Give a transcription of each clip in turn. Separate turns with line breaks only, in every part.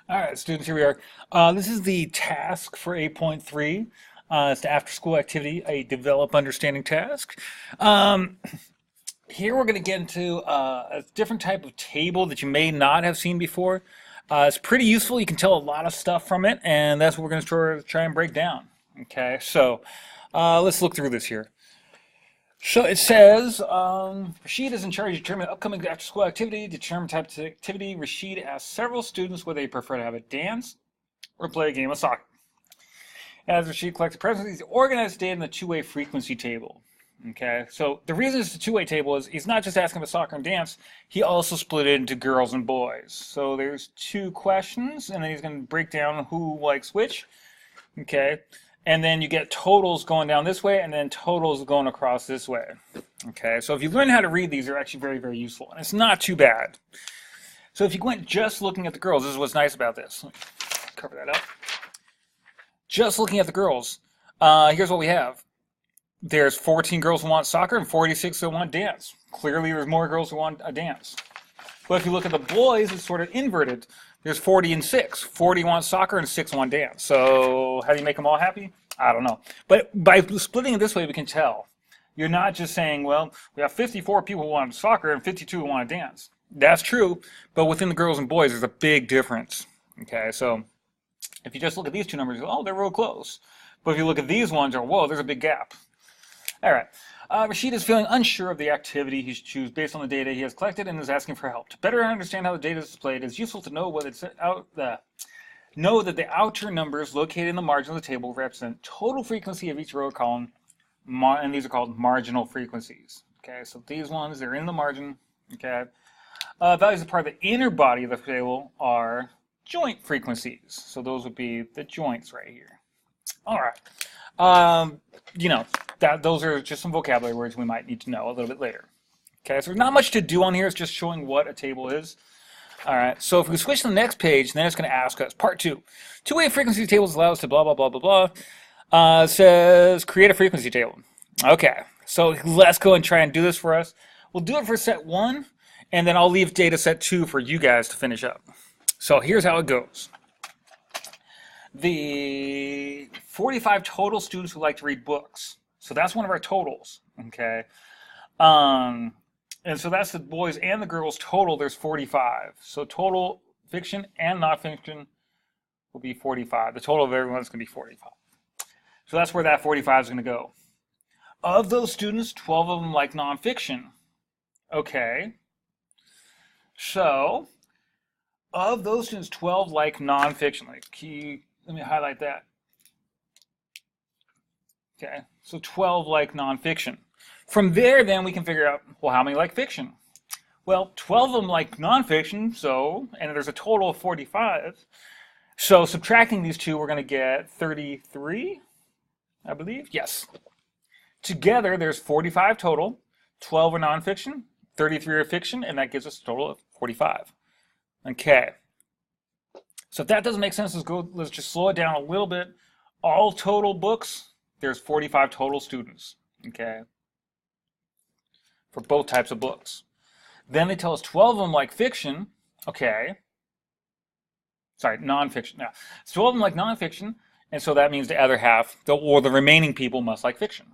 All right, students, here we are. This is the task for 8.3. It's the after-school activity, a develop understanding task. Um, Here we're going to get into a different type of table that you may not have seen before. It's pretty useful. You can tell a lot of stuff from it, and that's what we're going to try and break down. Okay, so let's look through this here. So it says Rashid is in charge of determining upcoming after school activity, determine type of activity. Rashid asks several students whether they prefer to have a dance or play a game of soccer. As Rashid collects presents, he's organized data in the two-way frequency table. Okay, so the reason it's a two-way table is he's not just asking about soccer and dance, he also split it into girls and boys. So there's two questions, and then he's going to break down who likes which. Okay, and then you get totals going down this way, and then totals going across this way. Okay, so if you learn how to read these, they're actually very, very useful, and it's not too bad. So if you went just looking at the girls, this is what's nice about this. Let me cover that up. Just looking at the girls, here's what we have. There's 14 girls who want soccer and 46 who want dance. Clearly, there's more girls who want a dance. But if you look at the boys, it's sort of inverted. There's 40 and 6. 40 want soccer and 6 want dance. So how do you make them all happy? I don't know. But by splitting it this way, we can tell. You're not just saying, well, we have 54 people who want soccer and 52 who want to dance. That's true, but within the girls and boys, there's a big difference. Okay, so if you just look at these two numbers, oh, they're real close. But if you look at these ones, whoa, there's a big gap. All right. Rashid is feeling unsure of the activity he should choose based on the data he has collected and is asking for help. To better understand how the data is displayed, it is useful to know know that the outer numbers located in the margin of the table represent total frequency of each row or column, and these are called marginal frequencies. Okay, so these ones, they're in the margin. Okay. Values of part of the inner body of the table are joint frequencies. So those would be the joints right here. All right. You know, those are just some vocabulary words we might need to know a little bit later. Okay, so there's not much to do on here. It's just showing what a table is. All right, so if we switch to the next page, then it's going to ask us, part 2. Two-way frequency tables allow us to blah, blah, blah, blah, blah. Says create a frequency table. Okay, so let's go and try and do this for us. We'll do it for set 1, and then I'll leave data set 2 for you guys to finish up. So here's how it goes. The 45 total students who like to read books. So that's one of our totals, okay? And so that's the boys and the girls total, there's 45. So total fiction and non-fiction will be 45. The total of everyone's going to be 45. So that's where that 45 is going to go. Of those students, 12 of them like nonfiction. Okay. So, of those students, 12 like nonfiction. Let me highlight that. Okay, so 12 like nonfiction. From there, then we can figure out, well, how many like fiction? Well, 12 of them like nonfiction, so, and there's a total of 45. So subtracting these two, we're going to get 33, I believe. Yes. Together, there's 45 total. 12 are nonfiction, 33 are fiction, and that gives us a total of 45. Okay. So if that doesn't make sense, let's just slow it down a little bit. All total books, there's 45 total students, okay, for both types of books. Then they tell us 12 of them like fiction, okay. Sorry, nonfiction. Now, so 12 of them like nonfiction, and so that means the other half, or the remaining people must like fiction.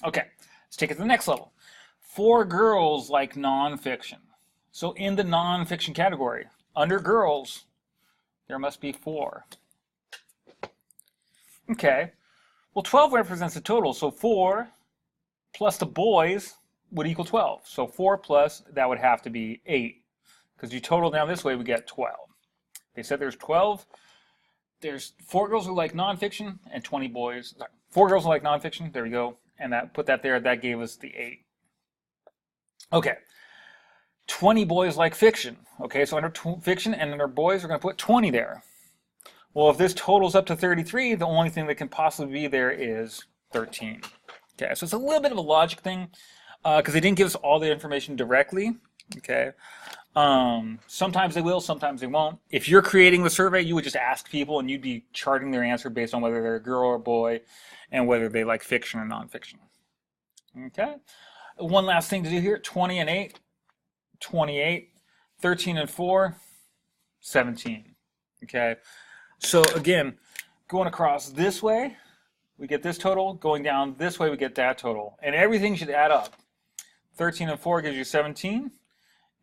Okay, let's take it to the next level. 4 girls like nonfiction. So in the nonfiction category, under girls, there must be 4. Okay, well 12 represents the total, so 4 plus the boys would equal 12. So 4 plus, that would have to be 8. Because you total down this way, we get 12. They said there's 12. There's 4 girls who like nonfiction and 20 boys. Sorry, 4 girls who like nonfiction, there we go. And put that there, that gave us the 8. Okay, 20 boys like fiction. Okay, so under fiction and under boys, we're going to put 20 there. Well, if this totals up to 33, the only thing that can possibly be there is 13. Okay, so it's a little bit of a logic thing because they didn't give us all the information directly. Okay, sometimes they will, sometimes they won't. If you're creating the survey, you would just ask people and you'd be charting their answer based on whether they're a girl or a boy and whether they like fiction or nonfiction. Okay, one last thing to do here, 20 and 8, 28, 13 and 4, 17. Okay, so again, going across this way, we get this total. Going down this way, we get that total. And everything should add up. 13 and 4 gives you 17.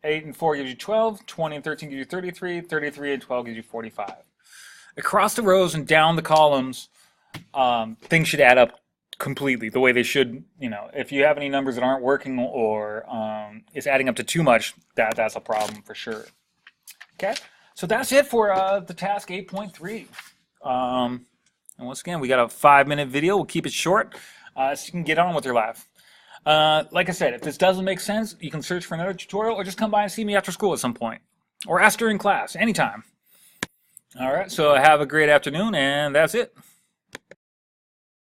8 and 4 gives you 12. 20 and 13 gives you 33. 33 and 12 gives you 45. Across the rows and down the columns, things should add up completely the way they should. If you have any numbers that aren't working or it's adding up to too much, that's a problem for sure. Okay, so that's it for the task 8.3. And once again, we got a 5-minute video. We'll keep it short so you can get on with your life. Like I said, if this doesn't make sense, you can search for another tutorial or just come by and see me after school at some point. Or ask during class, anytime. All right, so have a great afternoon, and that's it.